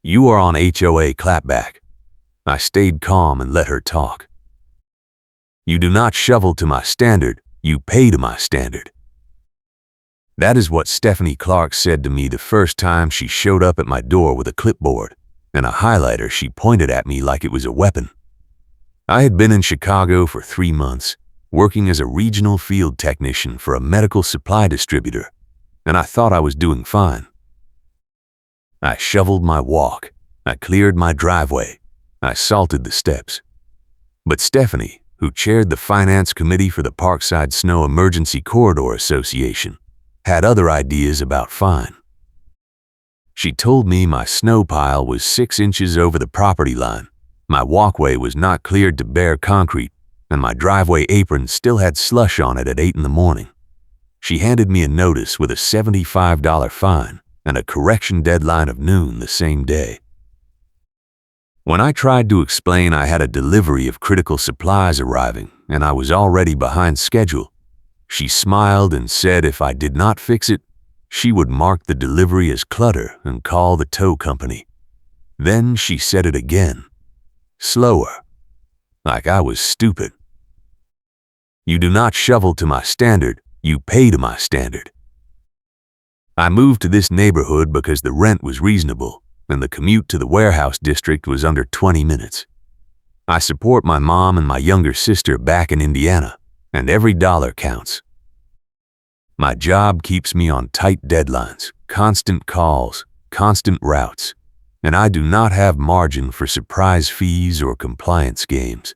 You are on HOA clapback. I stayed calm and let her talk. You do not shovel to my standard, you pay to my standard. That is what Stephanie Clark said to me the first time she showed up at my door with a clipboard and a highlighter she pointed at me like it was a weapon. I had been in Chicago for 3 months, working as a regional field technician for a medical supply distributor, and I thought I was doing fine. I shoveled my walk, I cleared my driveway, I salted the steps. But Stephanie, who chaired the finance committee for the Parkside Snow Emergency Corridor Association, had other ideas about fine. She told me my snow pile was 6 inches over the property line, my walkway was not cleared to bare concrete, and my driveway apron still had slush on it at 8 in the morning. She handed me a notice with a $75 fine and a correction deadline of noon the same day. When I tried to explain I had a delivery of critical supplies arriving and I was already behind schedule, she smiled and said if I did not fix it, she would mark the delivery as clutter and call the tow company. Then she said it again, slower, like I was stupid. You do not shovel to my standard, you pay to my standard. I moved to this neighborhood because the rent was reasonable and the commute to the warehouse district was under 20 minutes. I support my mom and my younger sister back in Indiana, and every dollar counts. My job keeps me on tight deadlines, constant calls, constant routes, and I do not have margin for surprise fees or compliance games.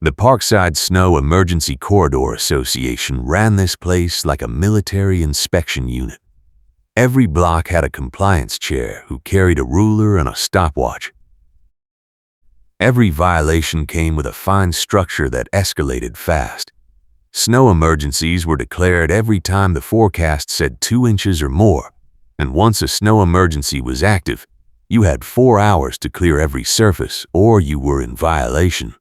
The Parkside Snow Emergency Corridor Association ran this place like a military inspection unit. Every block had a compliance chair who carried a ruler and a stopwatch. Every violation came with a fine structure that escalated fast. Snow emergencies were declared every time the forecast said 2 inches or more, and once a snow emergency was active, you had 4 hours to clear every surface or you were in violation.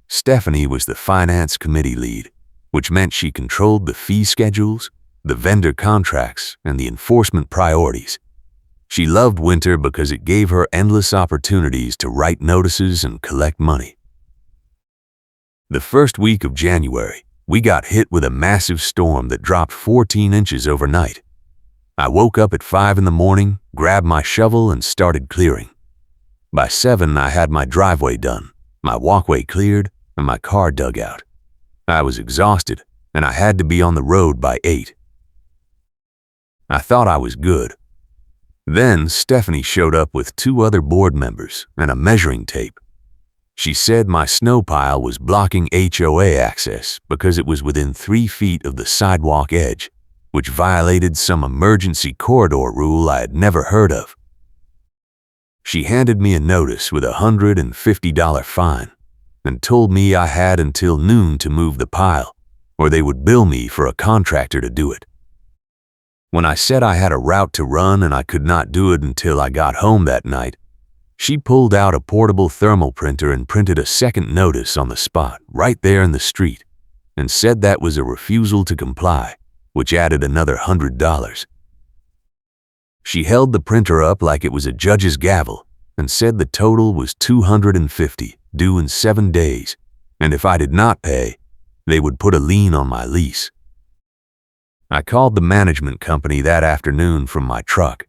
Stephanie was the finance committee lead, which meant she controlled the fee schedules, the vendor contracts, and the enforcement priorities. She loved winter because it gave her endless opportunities to write notices and collect money. The first week of January, we got hit with a massive storm that dropped 14 inches overnight. I woke up at 5 in the morning, grabbed my shovel, and started clearing. By 7, I had my driveway done, my walkway cleared, and my car dug out. I was exhausted, and I had to be on the road by 8. I thought I was good. Then Stephanie showed up with 2 other board members and a measuring tape. She said my snow pile was blocking HOA access because it was within 3 feet of the sidewalk edge, which violated some emergency corridor rule I had never heard of. She handed me a notice with a $150 fine and told me I had until noon to move the pile, or they would bill me for a contractor to do it. When I said I had a route to run and I could not do it until I got home that night, she pulled out a portable thermal printer and printed a second notice on the spot, right there in the street, and said that was a refusal to comply, which added another $100. She held the printer up like it was a judge's gavel and said the total was $250, due in 7 days, and if I did not pay, they would put a lien on my lease. I called the management company that afternoon from my truck.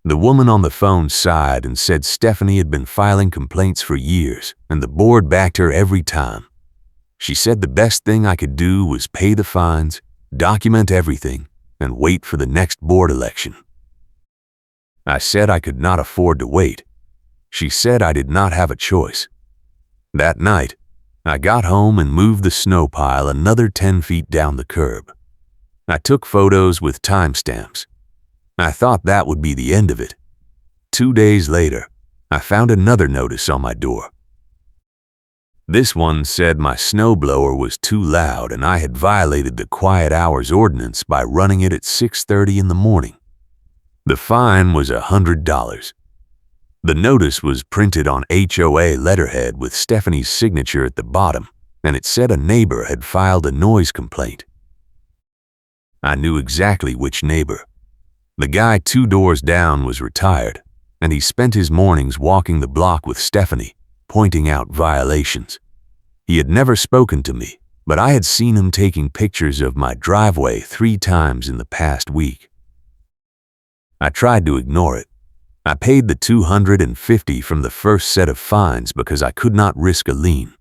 The woman on the phone sighed and said Stephanie had been filing complaints for years and the board backed her every time. She said the best thing I could do was pay the fines, document everything, and wait for the next board election. I said I could not afford to wait. She said I did not have a choice. That night, I got home and moved the snow pile another 10 feet down the curb. I took photos with timestamps. I thought that would be the end of it. 2 days later, I found another notice on my door. This one said my snowblower was too loud and I had violated the quiet hours ordinance by running it at 6:30 in the morning. The fine was $100. The notice was printed on HOA letterhead with Stephanie's signature at the bottom, and it said a neighbor had filed a noise complaint. I knew exactly which neighbor. The guy 2 doors down was retired, and he spent his mornings walking the block with Stephanie, pointing out violations. He had never spoken to me, but I had seen him taking pictures of my driveway 3 times in the past week. I tried to ignore it. I paid the $250 from the first set of fines because I could not risk a lien.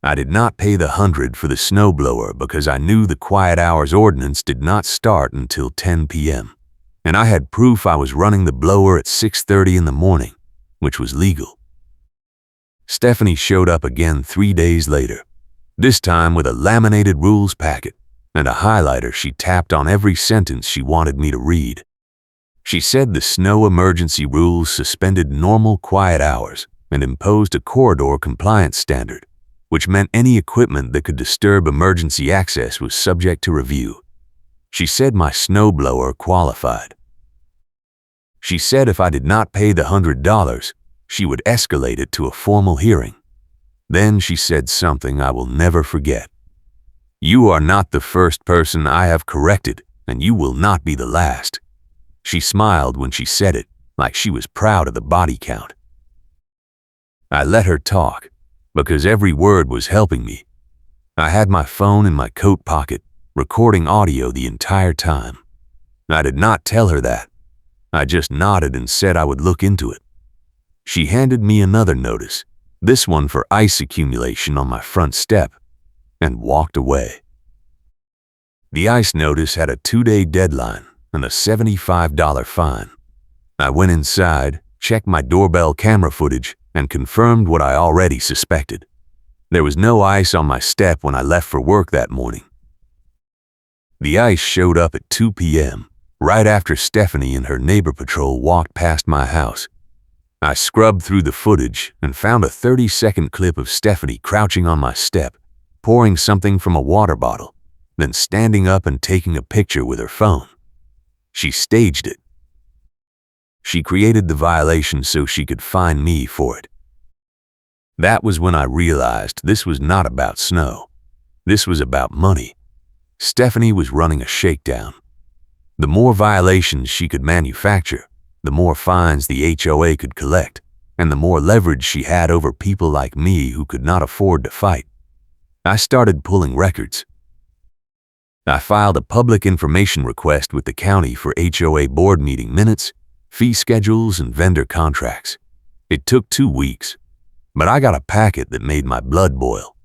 I did not pay the $100 for the snowblower because I knew the quiet hours ordinance did not start until 10 p.m., and I had proof I was running the blower at 6:30 in the morning, which was legal. Stephanie showed up again 3 days later, this time with a laminated rules packet and a highlighter she tapped on every sentence she wanted me to read. She said the snow emergency rules suspended normal quiet hours and imposed a corridor compliance standard, which meant any equipment that could disturb emergency access was subject to review. She said my snowblower qualified. She said if I did not pay the $100, she would escalate it to a formal hearing. Then she said something I will never forget. "You are not the first person I have corrected, and you will not be the last." She smiled when she said it, like she was proud of the body count. I let her talk, because every word was helping me. I had my phone in my coat pocket, recording audio the entire time. I did not tell her that. I just nodded and said I would look into it. She handed me another notice, this one for ice accumulation on my front step, and walked away. The ice notice had a 2-day deadline and a $75 fine. I went inside, checked my doorbell camera footage, and confirmed what I already suspected. There was no ice on my step when I left for work that morning. The ice showed up at 2 p.m., right after Stephanie and her neighbor patrol walked past my house. I scrubbed through the footage and found a 30-second clip of Stephanie crouching on my step, pouring something from a water bottle, then standing up and taking a picture with her phone. She staged it. She created the violation so she could fine me for it. That was when I realized this was not about snow. This was about money. Stephanie was running a shakedown. The more violations she could manufacture, the more fines the HOA could collect, and the more leverage she had over people like me who could not afford to fight. I started pulling records. I filed a public information request with the county for HOA board meeting minutes, fee schedules, and vendor contracts. It took 2 weeks, but I got a packet that made my blood boil.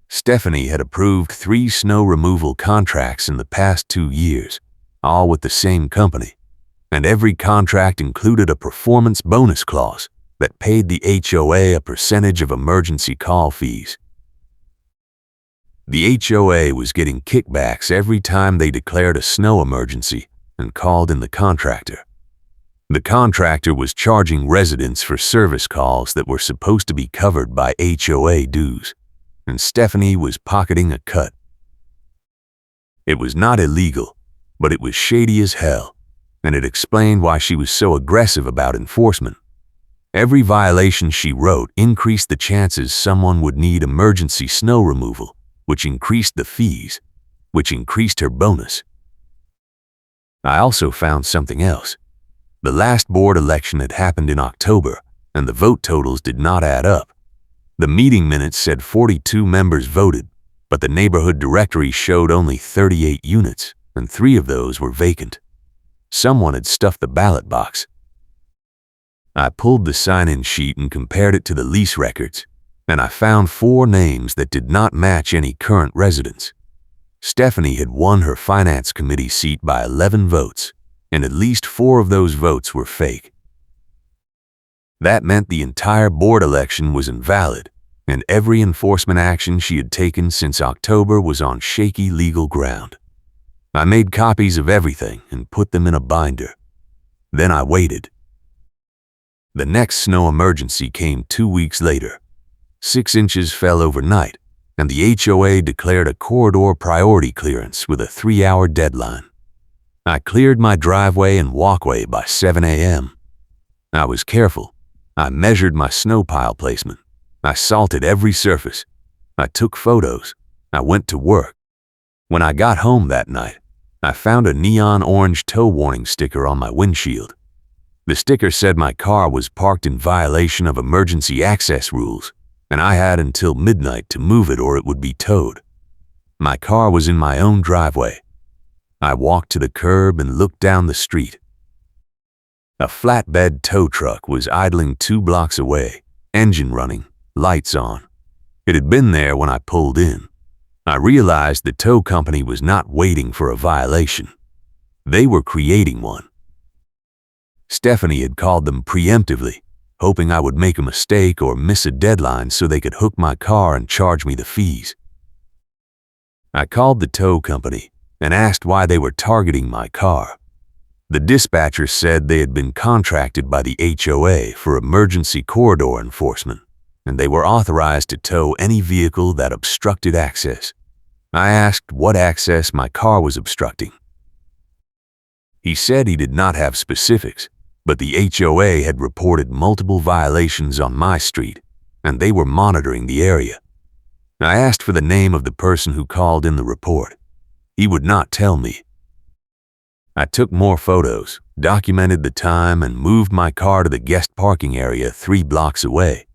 Stephanie had approved 3 snow removal contracts in the past 2 years, all with the same company, and every contract included a performance bonus clause that paid the HOA a percentage of emergency call fees. The HOA was getting kickbacks every time they declared a snow emergency and called in the contractor. The contractor was charging residents for service calls that were supposed to be covered by HOA dues, and Stephanie was pocketing a cut. It was not illegal, but it was shady as hell, and it explained why she was so aggressive about enforcement. Every violation she wrote increased the chances someone would need emergency snow removal, which increased the fees, which increased her bonus. I also found something else. The last board election had happened in October, and the vote totals did not add up. The meeting minutes said 42 members voted, but the neighborhood directory showed only 38 units, and 3 of those were vacant. Someone had stuffed the ballot box. I pulled the sign-in sheet and compared it to the lease records, and I found 4 names that did not match any current residents. Stephanie had won her finance committee seat by 11 votes, and at least 4 of those votes were fake. That meant the entire board election was invalid, and every enforcement action she had taken since October was on shaky legal ground. I made copies of everything and put them in a binder. Then I waited. The next snow emergency came 2 weeks later. 6 inches fell overnight, and the HOA declared a corridor priority clearance with a 3-hour deadline. I cleared my driveway and walkway by 7 a.m. I was careful. I measured my snow pile placement. I salted every surface. I took photos. I went to work. When I got home that night, I found a neon orange tow warning sticker on my windshield. The sticker said my car was parked in violation of emergency access rules, and I had until midnight to move it or it would be towed. My car was in my own driveway. I walked to the curb and looked down the street. A flatbed tow truck was idling 2 blocks away, engine running, lights on. It had been there when I pulled in. I realized the tow company was not waiting for a violation. They were creating one. Stephanie had called them preemptively, hoping I would make a mistake or miss a deadline so they could hook my car and charge me the fees. I called the tow company and asked why they were targeting my car. The dispatcher said they had been contracted by the HOA for emergency corridor enforcement, and they were authorized to tow any vehicle that obstructed access. I asked what access my car was obstructing. He said he did not have specifics, but the HOA had reported multiple violations on my street, and they were monitoring the area. I asked for the name of the person who called in the report. He would not tell me. I took more photos, documented the time, and moved my car to the guest parking area 3 blocks away.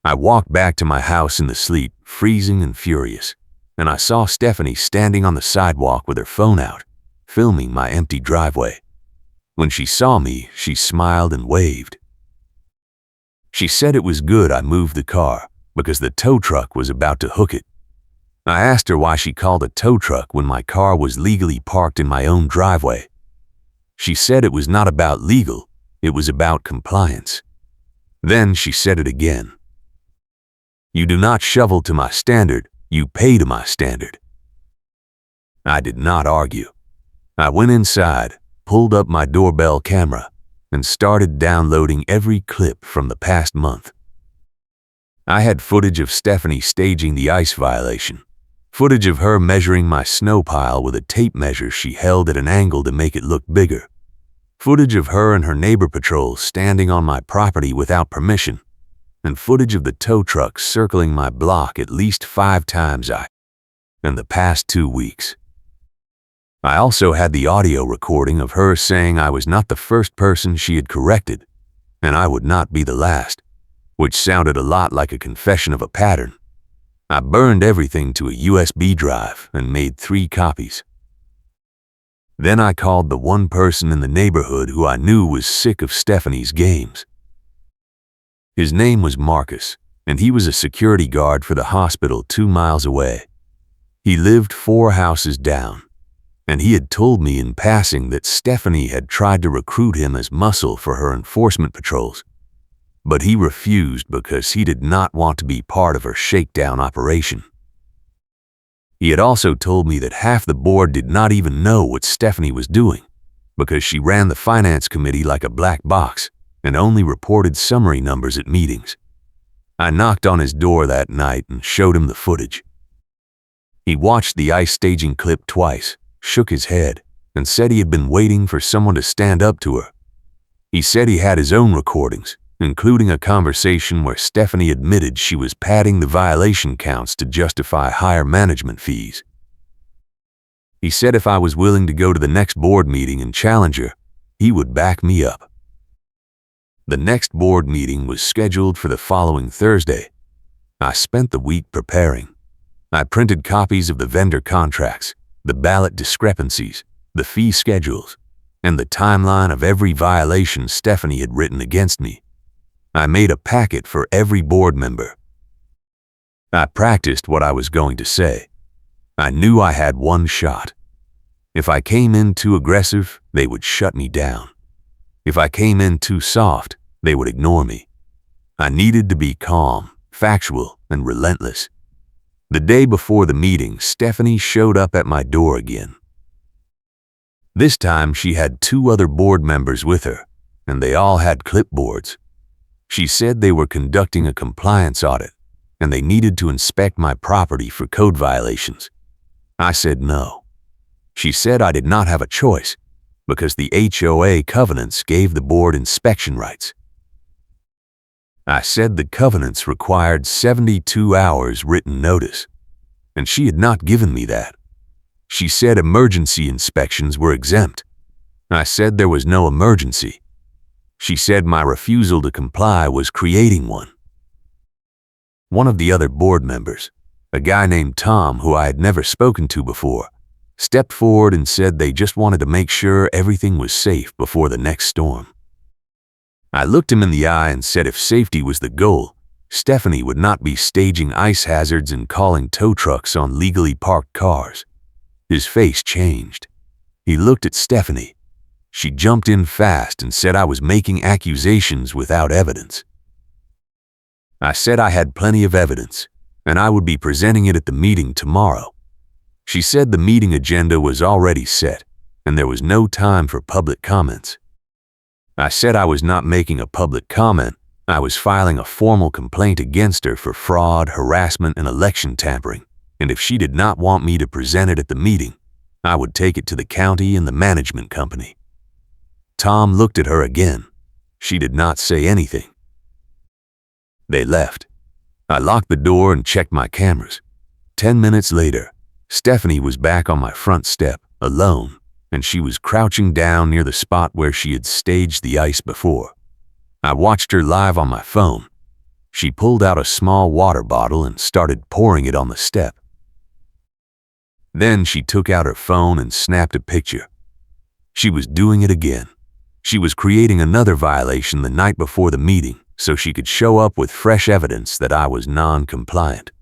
I walked back to my house in the sleet, freezing and furious, and I saw Stephanie standing on the sidewalk with her phone out, filming my empty driveway. When she saw me, she smiled and waved. She said it was good I moved the car because the tow truck was about to hook it. I asked her why she called a tow truck when my car was legally parked in my own driveway. She said it was not about legal, it was about compliance. Then she said it again. You do not shovel to my standard, you pay to my standard. I did not argue. I went inside, pulled up my doorbell camera, and started downloading every clip from the past month. I had footage of Stephanie staging the ice violation, footage of her measuring my snow pile with a tape measure she held at an angle to make it look bigger, footage of her and her neighbor patrol standing on my property without permission, and footage of the tow truck circling my block at least 5 times in the past 2 weeks. I also had the audio recording of her saying I was not the first person she had corrected, and I would not be the last, which sounded a lot like a confession of a pattern. I burned everything to a USB drive and made 3 copies. Then I called the one person in the neighborhood who I knew was sick of Stephanie's games. His name was Marcus, and he was a security guard for the hospital 2 miles away. He lived 4 houses down, and he had told me in passing that Stephanie had tried to recruit him as muscle for her enforcement patrols. But he refused because he did not want to be part of her shakedown operation. He had also told me that half the board did not even know what Stephanie was doing because she ran the finance committee like a black box and only reported summary numbers at meetings. I knocked on his door that night and showed him the footage. He watched the ice staging clip twice, shook his head, and said he had been waiting for someone to stand up to her. He said he had his own recordings, including a conversation where Stephanie admitted she was padding the violation counts to justify higher management fees. He said if I was willing to go to the next board meeting and challenge her, he would back me up. The next board meeting was scheduled for the following Thursday. I spent the week preparing. I printed copies of the vendor contracts, the ballot discrepancies, the fee schedules, and the timeline of every violation Stephanie had written against me. I made a packet for every board member. I practiced what I was going to say. I knew I had one shot. If I came in too aggressive, they would shut me down. If I came in too soft, they would ignore me. I needed to be calm, factual, and relentless. The day before the meeting, Stephanie showed up at my door again. This time she had 2 other board members with her, and they all had clipboards. She said they were conducting a compliance audit, and they needed to inspect my property for code violations. I said no. She said I did not have a choice, because the HOA covenants gave the board inspection rights. I said the covenants required 72 hours written notice, and she had not given me that. She said emergency inspections were exempt. I said there was no emergency. She said my refusal to comply was creating one. One of the other board members, a guy named Tom who I had never spoken to before, stepped forward and said they just wanted to make sure everything was safe before the next storm. I looked him in the eye and said if safety was the goal, Stephanie would not be staging ice hazards and calling tow trucks on legally parked cars. His face changed. He looked at Stephanie. She jumped in fast and said I was making accusations without evidence. I said I had plenty of evidence, and I would be presenting it at the meeting tomorrow. She said the meeting agenda was already set, and there was no time for public comments. I said I was not making a public comment. I was filing a formal complaint against her for fraud, harassment, and election tampering, and if she did not want me to present it at the meeting, I would take it to the county and the management company. Tom looked at her again. She did not say anything. They left. I locked the door and checked my cameras. 10 minutes later, Stephanie was back on my front step, alone, and she was crouching down near the spot where she had staged the ice before. I watched her live on my phone. She pulled out a small water bottle and started pouring it on the step. Then she took out her phone and snapped a picture. She was doing it again. She was creating another violation the night before the meeting so she could show up with fresh evidence that I was non-compliant.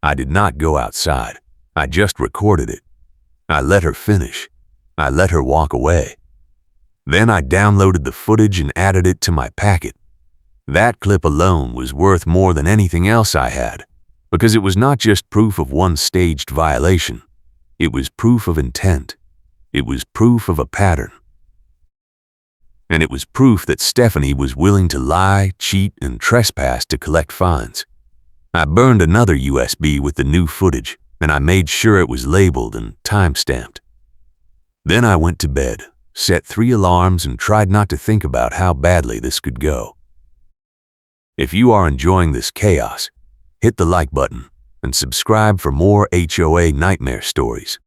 I did not go outside. I just recorded it. I let her finish. I let her walk away. Then I downloaded the footage and added it to my packet. That clip alone was worth more than anything else I had, because it was not just proof of one staged violation. It was proof of intent. It was proof of a pattern. And it was proof that Stephanie was willing to lie, cheat, and trespass to collect fines. I burned another USB with the new footage, and I made sure it was labeled and time-stamped. Then I went to bed, set 3 alarms, and tried not to think about how badly this could go. If you are enjoying this chaos, hit the like button and subscribe for more HOA nightmare stories.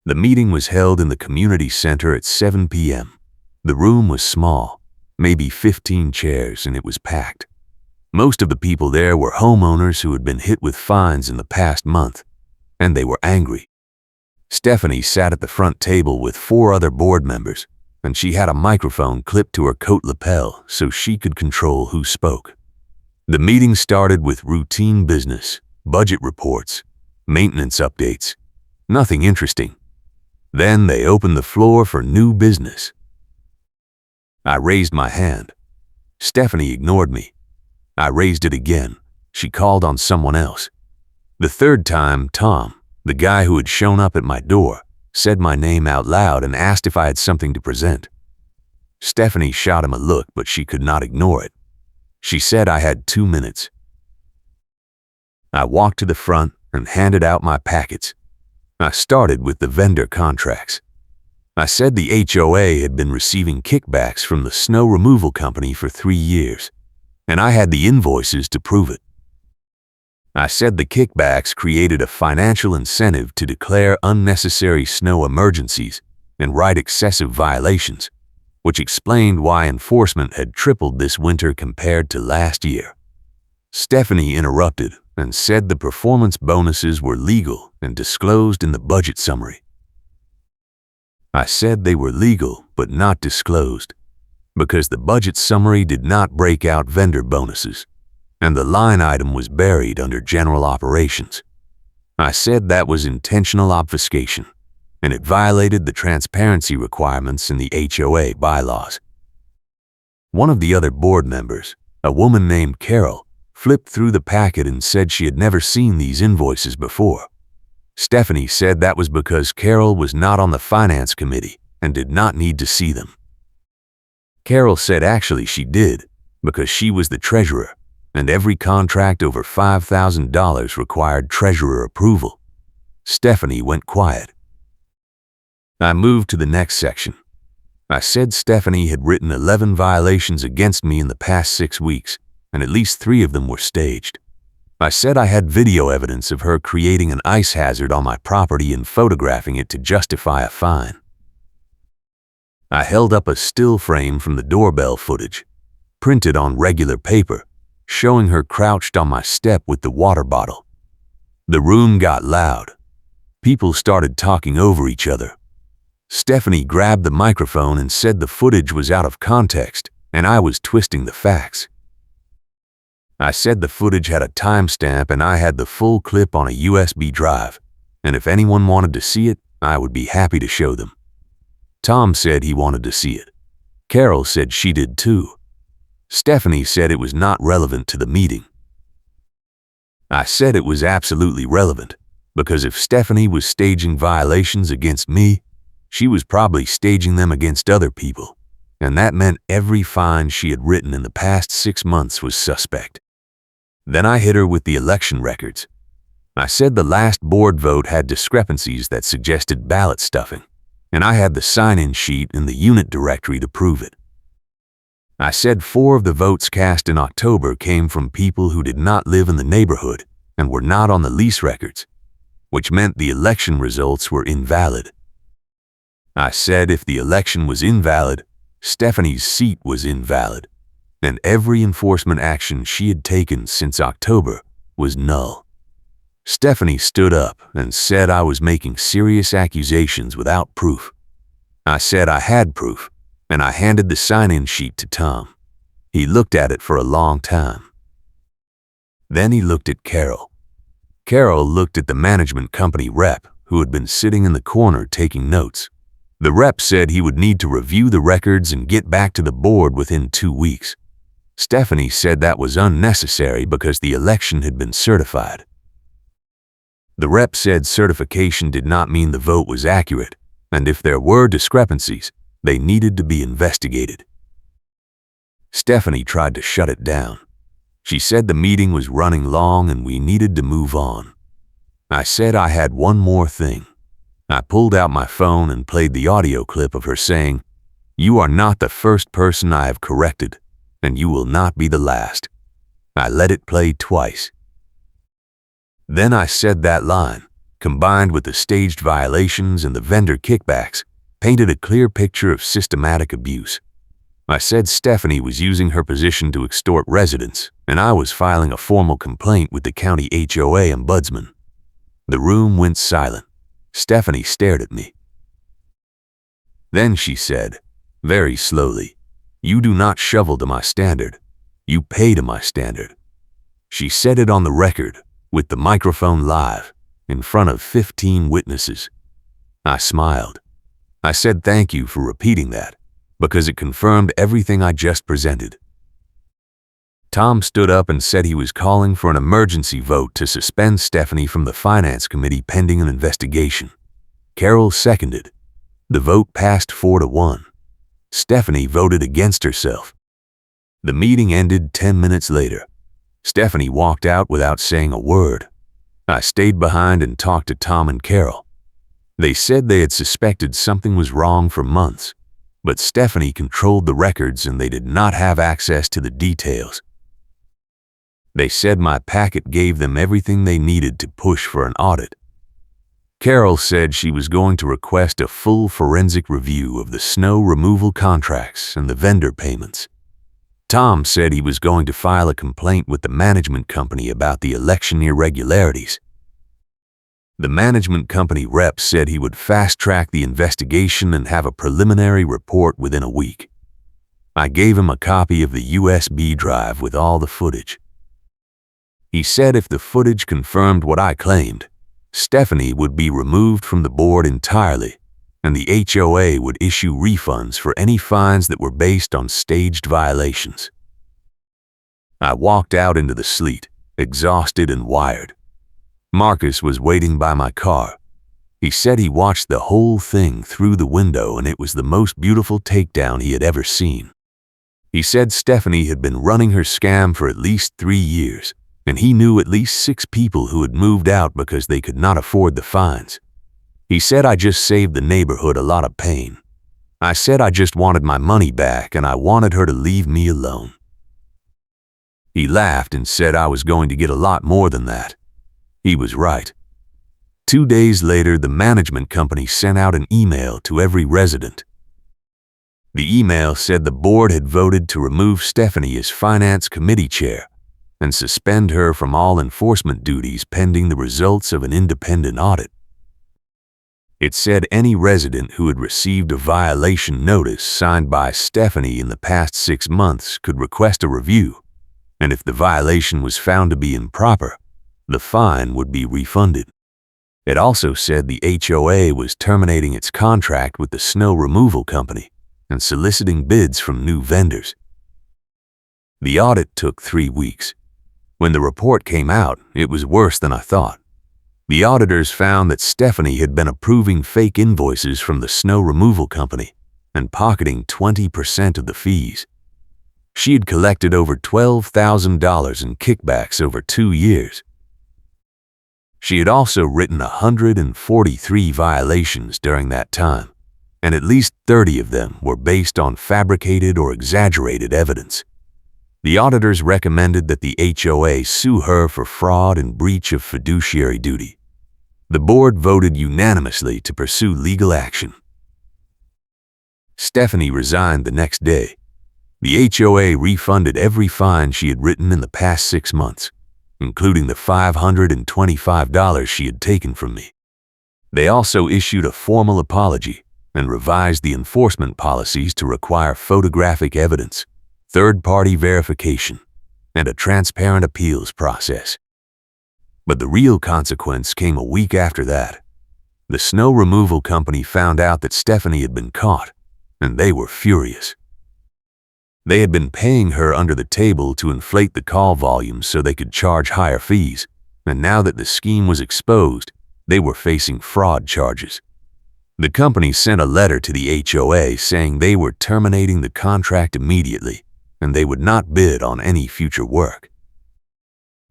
The meeting was held in the community center at 7 p.m. The room was small, maybe 15 chairs, and it was packed. Most of the people there were homeowners who had been hit with fines in the past month, and they were angry. Stephanie sat at the front table with 4 other board members, and she had a microphone clipped to her coat lapel so she could control who spoke. The meeting started with routine business, budget reports, maintenance updates, nothing interesting. Then they opened the floor for new business. I raised my hand. Stephanie ignored me. I raised it again. She called on someone else. The third time, Tom, the guy who had shown up at my door, said my name out loud and asked if I had something to present. Stephanie shot him a look, but she could not ignore it. She said I had 2 minutes. I walked to the front and handed out my packets. I started with the vendor contracts. I said the HOA had been receiving kickbacks from the snow removal company for 3 years, and I had the invoices to prove it. I said the kickbacks created a financial incentive to declare unnecessary snow emergencies and write excessive violations, which explained why enforcement had tripled this winter compared to last year. Stephanie interrupted and said the performance bonuses were legal and disclosed in the budget summary. I said they were legal but not disclosed, because the budget summary did not break out vendor bonuses, and the line item was buried under general operations. I said that was intentional obfuscation, and it violated the transparency requirements in the HOA bylaws. One of the other board members, a woman named Carol, flipped through the packet and said she had never seen these invoices before. Stephanie said that was because Carol was not on the finance committee and did not need to see them. Carol said actually she did, because she was the treasurer, and every contract over $5,000 required treasurer approval. Stephanie went quiet. I moved to the next section. I said Stephanie had written 11 violations against me in the past 6 weeks, and at least 3 of them were staged. I said I had video evidence of her creating an ice hazard on my property and photographing it to justify a fine. I held up a still frame from the doorbell footage, printed on regular paper, showing her crouched on my step with the water bottle. The room got loud. People started talking over each other. Stephanie grabbed the microphone and said the footage was out of context and I was twisting the facts. I said the footage had a timestamp and I had the full clip on a USB drive, and if anyone wanted to see it, I would be happy to show them. Tom said he wanted to see it. Carol said she did too. Stephanie said it was not relevant to the meeting. I said it was absolutely relevant, because if Stephanie was staging violations against me, she was probably staging them against other people, and that meant every fine she had written in the past 6 months was suspect. Then I hit her with the election records. I said the last board vote had discrepancies that suggested ballot stuffing, and I had the sign-in sheet in the unit directory to prove it. I said 4 of the votes cast in October came from people who did not live in the neighborhood and were not on the lease records, which meant the election results were invalid. I said if the election was invalid, Stephanie's seat was invalid, and every enforcement action she had taken since October was null. Stephanie stood up and said I was making serious accusations without proof. I said I had proof, and I handed the sign-in sheet to Tom. He looked at it for a long time. Then he looked at Carol. Carol looked at the management company rep, who had been sitting in the corner taking notes. The rep said he would need to review the records and get back to the board within 2 weeks. Stephanie said that was unnecessary because the election had been certified. The rep said certification did not mean the vote was accurate, and if there were discrepancies, they needed to be investigated. Stephanie tried to shut it down. She said the meeting was running long and we needed to move on. I said I had one more thing. I pulled out my phone and played the audio clip of her saying, "You are not the first person I have corrected, and you will not be the last." I let it play twice. Then I said that line, combined with the staged violations and the vendor kickbacks, painted a clear picture of systematic abuse. I said Stephanie was using her position to extort residents, and I was filing a formal complaint with the county HOA ombudsman. The room went silent. Stephanie stared at me. Then she said, very slowly, "You do not shovel to my standard. You pay to my standard." She said it on the record, with the microphone live, in front of 15 witnesses. I smiled. I said thank you for repeating that, because it confirmed everything I just presented. Tom stood up and said he was calling for an emergency vote to suspend Stephanie from the Finance Committee pending an investigation. Carol seconded. The vote passed 4-1. Stephanie voted against herself. The meeting ended 10 minutes later. Stephanie walked out without saying a word. I stayed behind and talked to Tom and Carol. They said they had suspected something was wrong for months, but Stephanie controlled the records and they did not have access to the details. They said my packet gave them everything they needed to push for an audit. Carol said she was going to request a full forensic review of the snow removal contracts and the vendor payments. Tom said he was going to file a complaint with the management company about the election irregularities. The management company rep said he would fast-track the investigation and have a preliminary report within a week. I gave him a copy of the USB drive with all the footage. He said if the footage confirmed what I claimed, Stephanie would be removed from the board entirely, and the HOA would issue refunds for any fines that were based on staged violations. I walked out into the sleet, exhausted and wired. Marcus was waiting by my car. He said he watched the whole thing through the window and it was the most beautiful takedown he had ever seen. He said Stephanie had been running her scam for at least 3 years, and he knew at least 6 people who had moved out because they could not afford the fines. He said I just saved the neighborhood a lot of pain. I said I just wanted my money back and I wanted her to leave me alone. He laughed and said I was going to get a lot more than that. He was right. 2 days later, the management company sent out an email to every resident. The email said the board had voted to remove Stephanie as finance committee chair and suspend her from all enforcement duties pending the results of an independent audit. It said any resident who had received a violation notice signed by Stephanie in the past 6 months could request a review, and if the violation was found to be improper, the fine would be refunded. It also said the HOA was terminating its contract with the snow removal company and soliciting bids from new vendors. The audit took 3 weeks. When the report came out, it was worse than I thought. The auditors found that Stephanie had been approving fake invoices from the snow removal company and pocketing 20% of the fees. She had collected over $12,000 in kickbacks over 2 years. She had also written 143 violations during that time, and at least 30 of them were based on fabricated or exaggerated evidence. The auditors recommended that the HOA sue her for fraud and breach of fiduciary duty. The board voted unanimously to pursue legal action. Stephanie resigned the next day. The HOA refunded every fine she had written in the past 6 months, including the $525 she had taken from me. They also issued a formal apology and revised the enforcement policies to require photographic evidence, third-party verification, and a transparent appeals process. But the real consequence came a week after that. The snow removal company found out that Stephanie had been caught, and they were furious. They had been paying her under the table to inflate the call volume so they could charge higher fees, and now that the scheme was exposed, they were facing fraud charges. The company sent a letter to the HOA saying they were terminating the contract immediately, and they would not bid on any future work.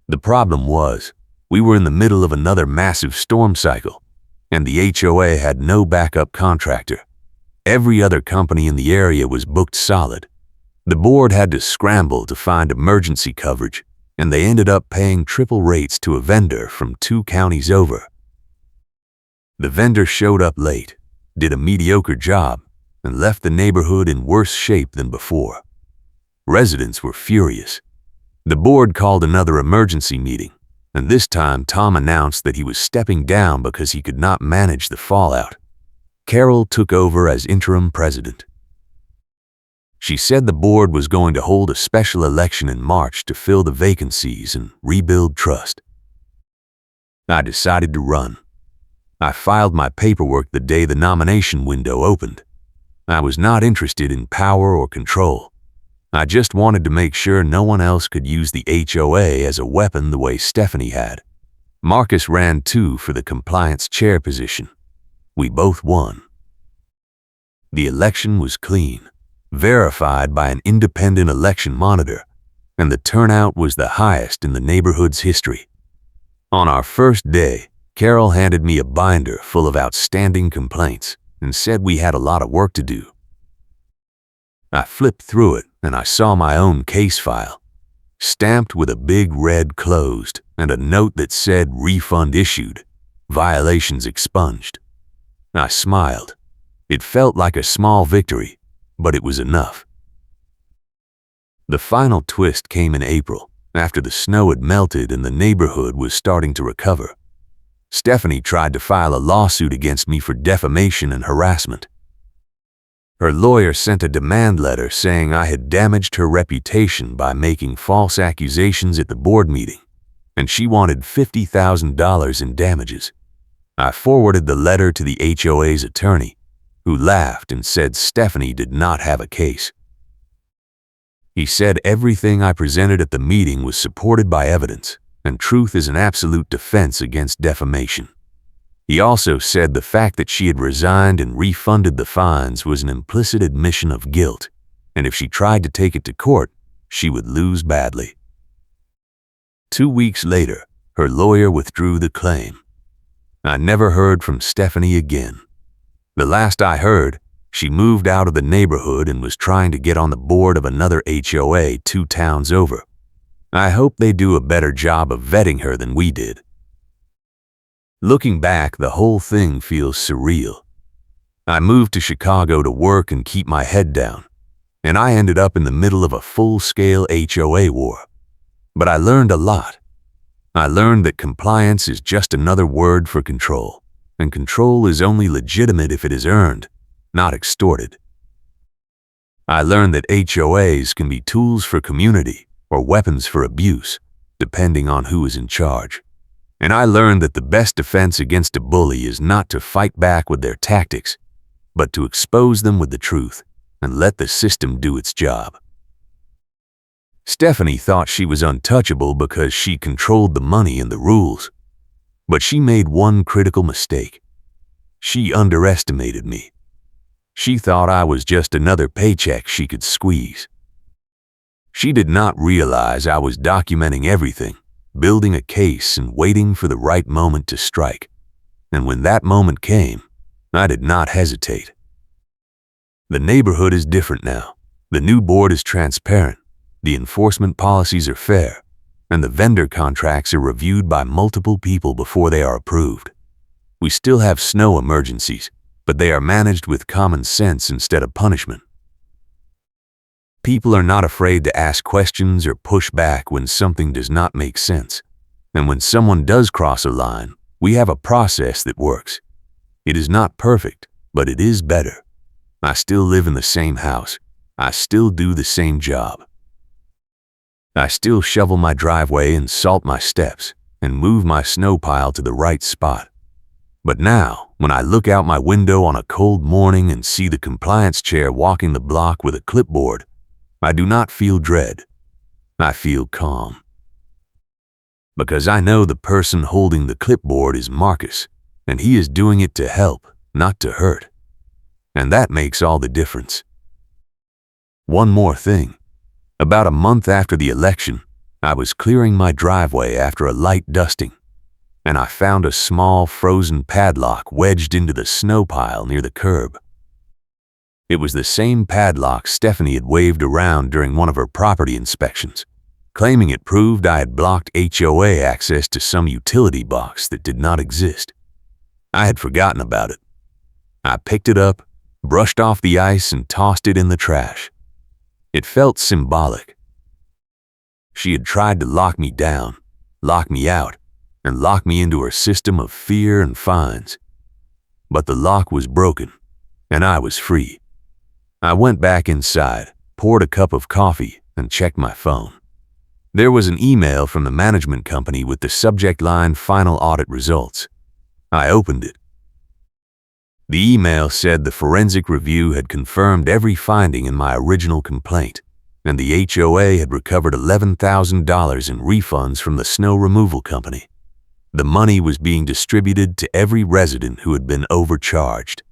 The problem was, we were in the middle of another massive storm cycle, and the HOA had no backup contractor. Every other company in the area was booked solid. The board had to scramble to find emergency coverage, and they ended up paying triple rates to a vendor from 2 counties over. The vendor showed up late, did a mediocre job, and left the neighborhood in worse shape than before. Residents were furious. The board called another emergency meeting, and this time Tom announced that he was stepping down because he could not manage the fallout. Carol took over as interim president. She said the board was going to hold a special election in March to fill the vacancies and rebuild trust. I decided to run. I filed my paperwork the day the nomination window opened. I was not interested in power or control. I just wanted to make sure no one else could use the HOA as a weapon the way Stephanie had. Marcus ran too for the compliance chair position. We both won. The election was clean, verified by an independent election monitor, and the turnout was the highest in the neighborhood's history. On our first day, Carol handed me a binder full of outstanding complaints and said we had a lot of work to do. I flipped through it and I saw my own case file, stamped with a big red closed and a note that said refund issued, violations expunged. I smiled. It felt like a small victory, but it was enough. The final twist came in April, after the snow had melted and the neighborhood was starting to recover. Stephanie tried to file a lawsuit against me for defamation and harassment. Her lawyer sent a demand letter saying I had damaged her reputation by making false accusations at the board meeting, and she wanted $50,000 in damages. I forwarded the letter to the HOA's attorney, who laughed and said Stephanie did not have a case. He said everything I presented at the meeting was supported by evidence, and truth is an absolute defense against defamation. He also said the fact that she had resigned and refunded the fines was an implicit admission of guilt, and if she tried to take it to court, she would lose badly. 2 weeks later, her lawyer withdrew the claim. I never heard from Stephanie again. The last I heard, she moved out of the neighborhood and was trying to get on the board of another HOA 2 towns over. I hope they do a better job of vetting her than we did. Looking back, the whole thing feels surreal. I moved to Chicago to work and keep my head down, and I ended up in the middle of a full-scale HOA war. But I learned a lot. I learned that compliance is just another word for control, and control is only legitimate if it is earned, not extorted. I learned that HOAs can be tools for community or weapons for abuse, depending on who is in charge. And I learned that the best defense against a bully is not to fight back with their tactics, but to expose them with the truth and let the system do its job. Stephanie thought she was untouchable because she controlled the money and the rules, but she made one critical mistake. She underestimated me. She thought I was just another paycheck she could squeeze. She did not realize I was documenting everything, building a case and waiting for the right moment to strike. And when that moment came, I did not hesitate. The neighborhood is different now. The new board is transparent, the enforcement policies are fair, and the vendor contracts are reviewed by multiple people before they are approved. We still have snow emergencies, but they are managed with common sense instead of punishment. People are not afraid to ask questions or push back when something does not make sense. And when someone does cross a line, we have a process that works. It is not perfect, but it is better. I still live in the same house. I still do the same job. I still shovel my driveway and salt my steps and move my snow pile to the right spot. But now, when I look out my window on a cold morning and see the compliance chair walking the block with a clipboard, I do not feel dread. I feel calm. Because I know the person holding the clipboard is Marcus, and he is doing it to help, not to hurt. And that makes all the difference. One more thing. About a month after the election, I was clearing my driveway after a light dusting, and I found a small frozen padlock wedged into the snow pile near the curb. It was the same padlock Stephanie had waved around during one of her property inspections, claiming it proved I had blocked HOA access to some utility box that did not exist. I had forgotten about it. I picked it up, brushed off the ice, and tossed it in the trash. It felt symbolic. She had tried to lock me down, lock me out, and lock me into her system of fear and fines. But the lock was broken, and I was free. I went back inside, poured a cup of coffee, and checked my phone. There was an email from the management company with the subject line "Final Audit Results." I opened it. The email said the forensic review had confirmed every finding in my original complaint, and the HOA had recovered $11,000 in refunds from the snow removal company. The money was being distributed to every resident who had been overcharged.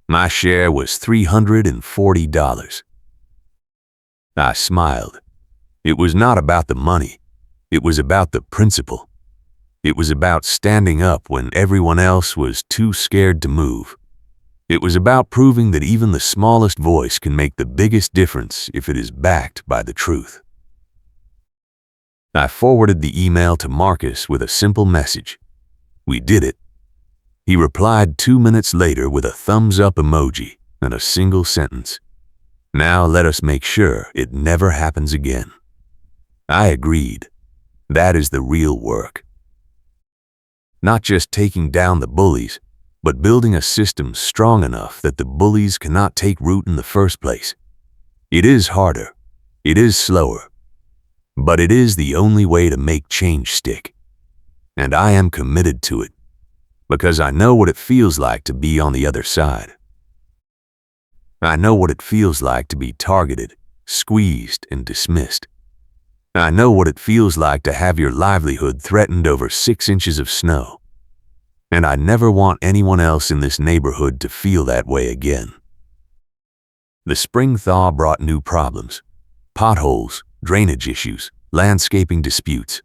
My share was $340. I smiled. It was not about the money. It was about the principle. It was about standing up when everyone else was too scared to move. It was about proving that even the smallest voice can make the biggest difference if it is backed by the truth. I forwarded the email to Marcus with a simple message. We did it. He replied 2 minutes later with a thumbs-up emoji and a single sentence. Now let us make sure it never happens again. I agreed. That is the real work. Not just taking down the bullies, but building a system strong enough that the bullies cannot take root in the first place. It is harder. It is slower. But it is the only way to make change stick. And I am committed to it, because I know what it feels like to be on the other side. I know what it feels like to be targeted, squeezed, and dismissed. I know what it feels like to have your livelihood threatened over 6 inches of snow. And I never want anyone else in this neighborhood to feel that way again. The spring thaw brought new problems: potholes, drainage issues, landscaping disputes.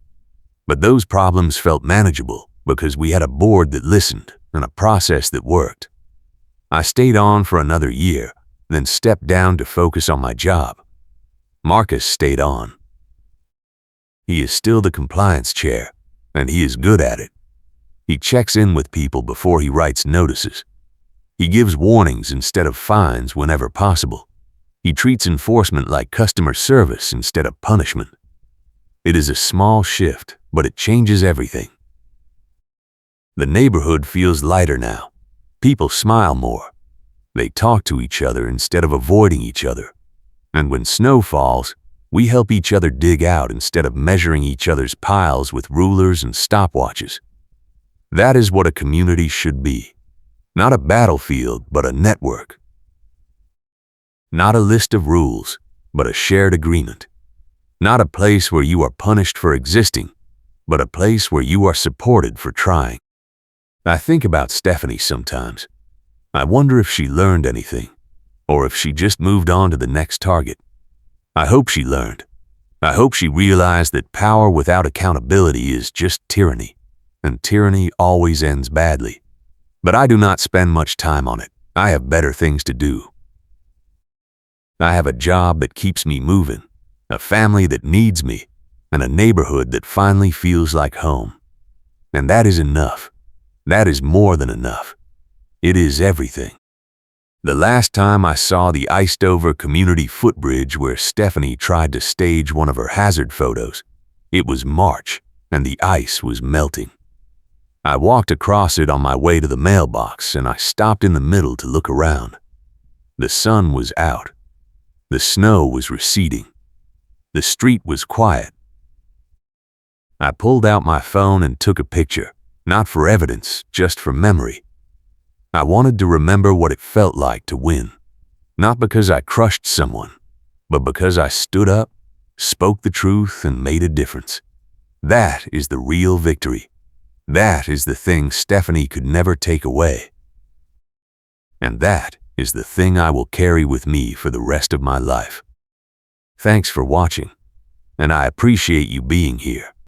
But those problems felt manageable because we had a board that listened and a process that worked. I stayed on for another year, then stepped down to focus on my job. Marcus stayed on. He is still the compliance chair, and he is good at it. He checks in with people before he writes notices. He gives warnings instead of fines whenever possible. He treats enforcement like customer service instead of punishment. It is a small shift, but it changes everything. The neighborhood feels lighter now. People smile more. They talk to each other instead of avoiding each other. And when snow falls, we help each other dig out instead of measuring each other's piles with rulers and stopwatches. That is what a community should be. Not a battlefield, but a network. Not a list of rules, but a shared agreement. Not a place where you are punished for existing, but a place where you are supported for trying. I think about Stephanie sometimes. I wonder if she learned anything, or if she just moved on to the next target. I hope she learned. I hope she realized that power without accountability is just tyranny, and tyranny always ends badly. But I do not spend much time on it. I have better things to do. I have a job that keeps me moving, a family that needs me, and a neighborhood that finally feels like home. And that is enough. That is more than enough. It is everything. The last time I saw the iced-over community footbridge where Stephanie tried to stage one of her hazard photos, it was March, and the ice was melting. I walked across it on my way to the mailbox, and I stopped in the middle to look around. The sun was out. The snow was receding. The street was quiet. I pulled out my phone and took a picture, not for evidence, just for memory. I wanted to remember what it felt like to win, not because I crushed someone, but because I stood up, spoke the truth, and made a difference. That is the real victory. That is the thing Stephanie could never take away. And that is the thing I will carry with me for the rest of my life. Thanks for watching, and I appreciate you being here.